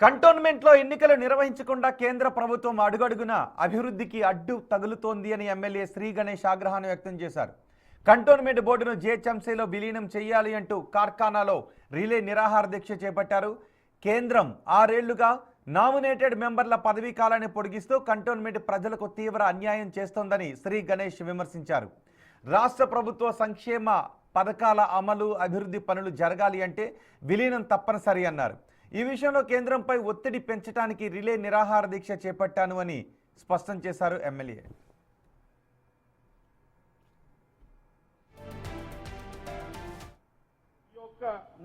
కంటోన్మెంట్లో ఎన్నికలు నిర్వహించకుండా కేంద్ర ప్రభుత్వం అడుగడుగున అభివృద్ధికి అడ్డు తగులుతోంది అని ఎమ్మెల్యే శ్రీ గణేష్ ఆగ్రహాన్ని వ్యక్తం చేశారు. కంటోన్మెంట్ బోర్డును జీహెచ్ఎంసీలో విలీనం చేయాలి అంటూ కార్ఖానాలో రిలే నిరాహార దీక్ష చేపట్టారు. కేంద్రం 6 ఏళ్లుగా నామినేటెడ్ మెంబర్ల పదవీ కాలాన్ని పొడిగిస్తూ కంటోన్మెంట్ ప్రజలకు తీవ్ర అన్యాయం చేస్తోందని శ్రీ గణేష్ విమర్శించారు. రాష్ట్ర ప్రభుత్వ సంక్షేమ పథకాల అమలు అభివృద్ధి పనులు జరగాలి అంటే విలీనం తప్పనిసరి అన్నారు. ఈ విషయంలో కేంద్రంపై ఒత్తిడి పెంచడానికి రిలే నిరాహార దీక్ష చేపట్టాను అని స్పష్టం చేశారు ఎమ్మెల్యే.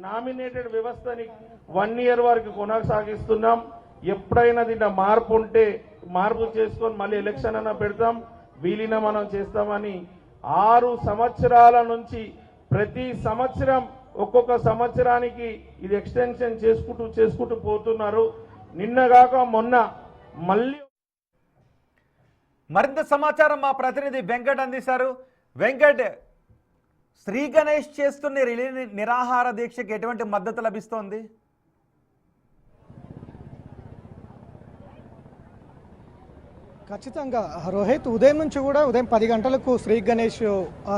నామినేటెడ్ వ్యవస్థని 1 ఇయర్ వరకు కొనసాగిస్తున్నాం. ఎప్పుడైనా దీంట్లో మార్పు ఉంటే మార్పు చేసుకొని మళ్ళీ ఎలక్షన్ అన్న పెడతాం, విలీనం మనం చేస్తామని 6 సంవత్సరాల నుంచి ప్రతి సంవత్సరం ఒక్కొక్క సంవత్సరానికి ఇది ఎక్స్టెన్షన్ చేసుకుంటూ పోతున్నారు. నిన్నగాక మొన్న మళ్ళీ మరింత సమాచారం మా ప్రతినిధి వెంకట్ అందిస్తారు. వెంకట్, శ్రీ గణేష్ చేస్తున్న రిలే నిరాహార దీక్షకి ఎటువంటి మద్దతు లభిస్తోంది? ఖచ్చితంగా రోహిత్, ఉదయం నుంచి కూడా ఉదయం 10 గంటలకు శ్రీ గణేష్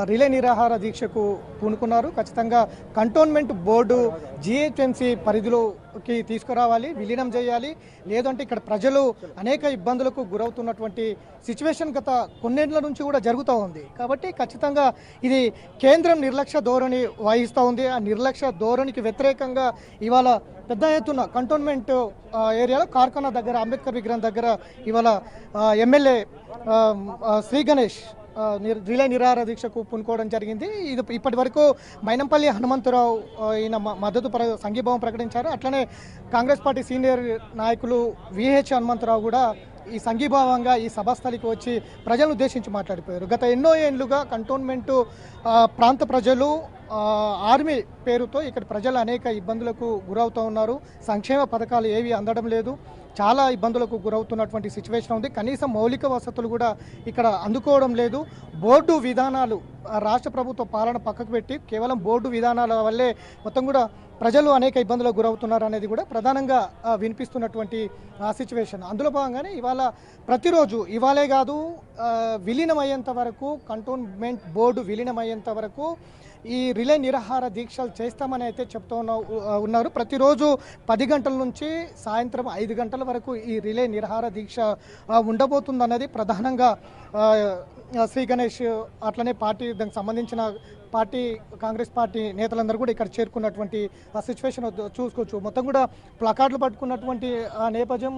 రిలే నిరాహార దీక్షకు పూనుకున్నారు. ఖచ్చితంగా కంటోన్మెంట్ బోర్డు జీహెచ్ఎంసీ పరిధిలోకి తీసుకురావాలి, విలీనం చేయాలి, లేదంటే ఇక్కడ ప్రజలు అనేక ఇబ్బందులకు గురవుతున్నటువంటి సిచ్యువేషన్ గత కొన్నేళ్ల నుంచి కూడా జరుగుతూ ఉంది. కాబట్టి ఖచ్చితంగా ఇది కేంద్రం నిర్లక్ష్య ధోరణి వహిస్తూ ఉంది. ఆ నిర్లక్ష్య ధోరణికి వ్యతిరేకంగా ఇవాళ పెద్ద ఎత్తున కంటోన్మెంట్ ఏరియాలో కార్ఖానా దగ్గర అంబేద్కర్ విగ్రహం దగ్గర ఇవాళ ఎమ్మెల్యే శ్రీ గణేష్ రిలే నిరాహార దీక్షకు పూనుకోవడం జరిగింది. ఇది ఇప్పటి వరకు మైనంపల్లి హనుమంతరావు ఈయన మద్దతు సంఘీభావం ప్రకటించారు. అట్లనే కాంగ్రెస్ పార్టీ సీనియర్ నాయకులు విహెచ్ హనుమంతరావు కూడా ఈ సంఘీభావంగా ఈ సభాస్థలికి వచ్చి ప్రజలను ఉద్దేశించి మాట్లాడిపోయారు. గత ఎన్నో ఏళ్లుగా కంటోన్మెంటు ప్రాంత ప్రజలు ఆర్మీ పేరుతో ఇక్కడ ప్రజలు అనేక ఇబ్బందులకు గురవుతూ ఉన్నారు. సంక్షేమ పథకాలు ఏవి అందడం లేదు, చాలా ఇబ్బందులకు గురవుతున్నటువంటి సిచ్యువేషన్ ఉంది. కనీసం మౌలిక వసతులు కూడా ఇక్కడ అందుకోవడం లేదు. బోర్డు విధానాలు, రాష్ట్ర ప్రభుత్వ పాలన పక్కకు పెట్టి కేవలం బోర్డు విధానాల వల్లే మొత్తం కూడా ప్రజలు అనేక ఇబ్బందులకు గురవుతున్నారు అనేది కూడా ప్రధానంగా వినిపిస్తున్నటువంటి సిచ్యువేషన్. అందులో భాగంగానే ఇవాళ ప్రతిరోజు, ఇవాళే కాదు, విలీనమయ్యేంత వరకు, కంటోన్మెంట్ బోర్డు విలీనమయ్యేంత వరకు ఈ రిలే నిరాహార దీక్షలు చేస్తామని అయితే చెప్తూ ఉన్నారు. ప్రతిరోజు 10 గంటల నుంచి సాయంత్రం 5 గంటల వరకు ఈ రిలే నిరాహార దీక్ష ఉండబోతుందన్నది ప్రధానంగా శ్రీ గణేష్ అట్లనే పార్టీ దానికి సంబంధించిన పార్టీ కాంగ్రెస్ పార్టీ నేతలందరూ కూడా ఇక్కడ చేరుకున్నటువంటి ఆ సిచ్యువేషన్ చూసుకోవచ్చు. మొత్తం కూడా ప్లకార్డులు పట్టుకున్నటువంటి ఆ నేపథ్యం.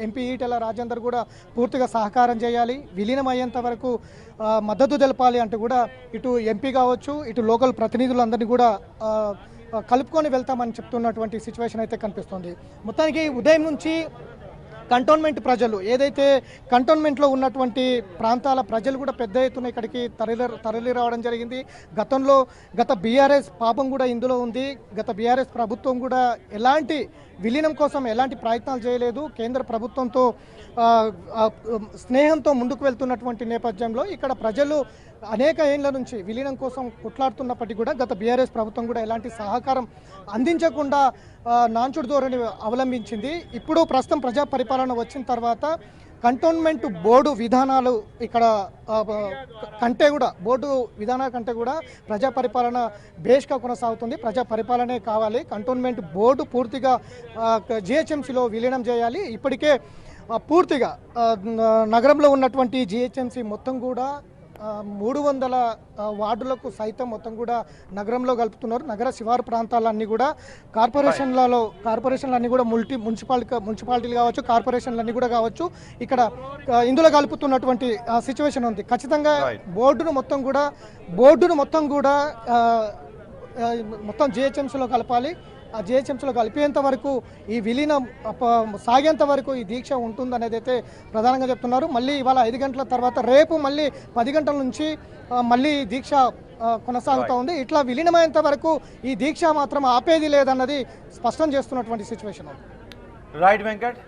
ఎంపీ ఈటెల రాజేందర్ కూడా పూర్తిగా సహకారం చేయాలి, విలీనం అయ్యేంత వరకు మద్దతు తెలపాలి అంటూ కూడా ఇటు ఎంపీ కావచ్చు, ఇటు లోకల్ ప్రతినిధులందరినీ కూడా కలుపుకొని వెళ్తామని చెప్తున్నటువంటి సిచ్యువేషన్ అయితే కనిపిస్తుంది. మొత్తానికి ఉదయం నుంచి కంటోన్మెంట్ ప్రజలు, ఏదైతే కంటోన్మెంట్లో ఉన్నటువంటి ప్రాంతాల ప్రజలు కూడా పెద్ద ఎత్తున ఇక్కడికి తరలి రావడం జరిగింది. గత బీఆర్ఎస్ పాపం కూడా ఇందులో ఉంది. గత బీఆర్ఎస్ ప్రభుత్వం కూడా ఎలాంటి విలీనం కోసం ఎలాంటి ప్రయత్నాలు చేయలేదు. కేంద్ర ప్రభుత్వంతో స్నేహంతో ముందుకు వెళ్తున్నటువంటి నేపథ్యంలో ఇక్కడ ప్రజలు అనేక ఏళ్ల నుంచి విలీనం కోసం కొట్లాడుతున్నప్పటికీ కూడా గత బీఆర్ఎస్ ప్రభుత్వం కూడా ఎలాంటి సహకారం అందించకుండా నాంచుడు ధోరణి అవలంబించింది. ఇప్పుడు ప్రస్తుతం ప్రజా పరిపాలన వచ్చిన తర్వాత కంటోన్మెంట్ బోర్డు విధానాలు ఇక్కడ బోర్డు విధానాల కంటే కూడా ప్రజా పరిపాలన బేస్గా కొనసాగుతుంది. ప్రజా పరిపాలనే కావాలి. కంటోన్మెంట్ బోర్డు పూర్తిగా జిహెచ్ఎంసీలో విలీనం చేయాలి. ఇప్పటికే పూర్తిగా నగరంలో ఉన్నటువంటి జిహెచ్ఎంసీ మొత్తం కూడా 300 వార్డులకు సైతం మొత్తం కూడా నగరంలో కలుపుతున్నారు. నగర శివారు ప్రాంతాలన్నీ కూడా కార్పొరేషన్లన్నీ కూడా మున్సిపాలిటీలు కావచ్చు, కార్పొరేషన్లన్నీ కూడా కావచ్చు, ఇక్కడ ఇందులో కలుపుతున్నటువంటి సిచ్యువేషన్ ఉంది. ఖచ్చితంగా బోర్డును మొత్తం కూడా మొత్తం జిహెచ్ఎంసీలో కలపాలి. ఆ జిహెచ్ఎంసీలో కలిపేంత వరకు, ఈ విలీనం సాగేంత వరకు ఈ దీక్ష ఉంటుందనేది అయితే ప్రధానంగా చెప్తున్నారు. మళ్ళీ ఇవాళ 5 గంటల తర్వాత రేపు మళ్ళీ 10 గంటల నుంచి మళ్ళీ దీక్ష కొనసాగుతూ ఉంది. ఇట్లా విలీనమయ్యేంత వరకు ఈ దీక్ష మాత్రం ఆపేది లేదన్నది స్పష్టం చేస్తున్నటువంటి సిచ్యువేషన్. రైట్ వెంకట్.